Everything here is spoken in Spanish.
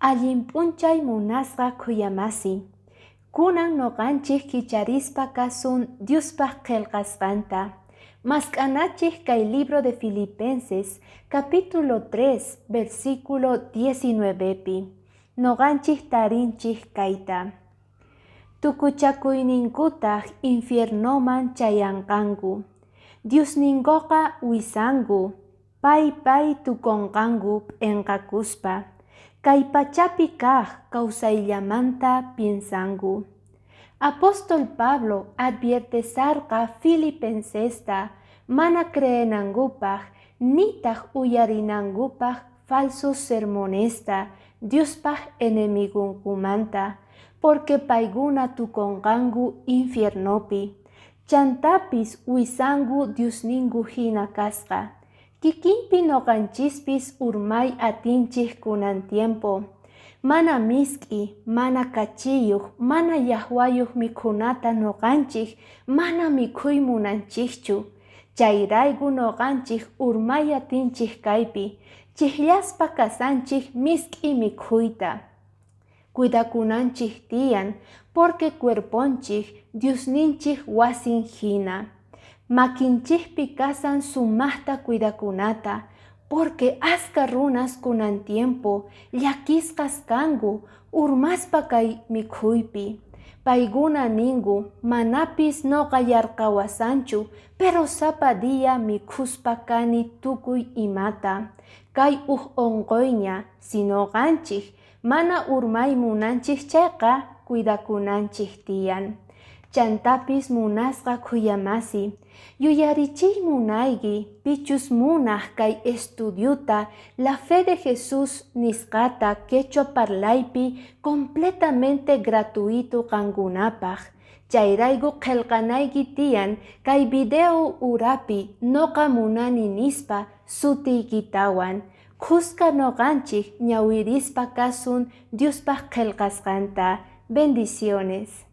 allinp'unchay munasqa kuyamasi. Kunan noqanchik kicharispa kasun Diospaq qillqasqanta. Mask'anachik kay libro de Filipenses capítulo 3 versículo 19pi. Noqanchik tarinchik kayta. Tukuchakuyninkutaq infiernoman chayanqanku. Diosninkoqa wisanku. Pay tukonqanku p'enqakuspa. Kay pachapi kaq kawsayllamanta piensanku. Apóstol Pablo adviertesarqa Filipensesta mana creenankupaq nitaq uyarinankupaq falsos sermonesta Diospaq enemigukunmanta, porque paykuna tukonqanku infiernopi. Chantapis wisanku Diosninku hina kasqa. Kikinpi noqanchispis urmay atinchik kunan tiempo. Mana misk'i, mana kachiyuq, mana yahwayuq mikhunata noqanchik mana mikhuy munanchikchu. Chayrayku noqanchik urmay atinchik kaypi, chikllaspa kasanchik misk'i mikhuyta. Cuidakunanchik tiyan, porque cuerponchik Diosninchik wasin hina. Makinchikpi kasan sumaqta cuidakunata, porque aska runas kunan tiempo llakisqas kanku urmaspa kay mikhuypi. Paykuna ninku manapis noqa yarqawasanchu, pero sapa día mikhuspa kani tukuy imata. Kay onqoyña si noqanchik mana urmay munanchik chayqa cuidakunanchik tiyan. Chantapis munasqa kuyamasi. Yuyarichiy munayki pichus munaq kay estudiuta La Fe de Jesús nisqata quechua parlaypi completamente gratuito kankunapaq. Chayrayku qillqanayki tiyan kay video urapi noqa munani nispa sutiykitawan. Qusqa noqanchik ñawirispa kasun Diospaq qillqasqanta. Bendiciones.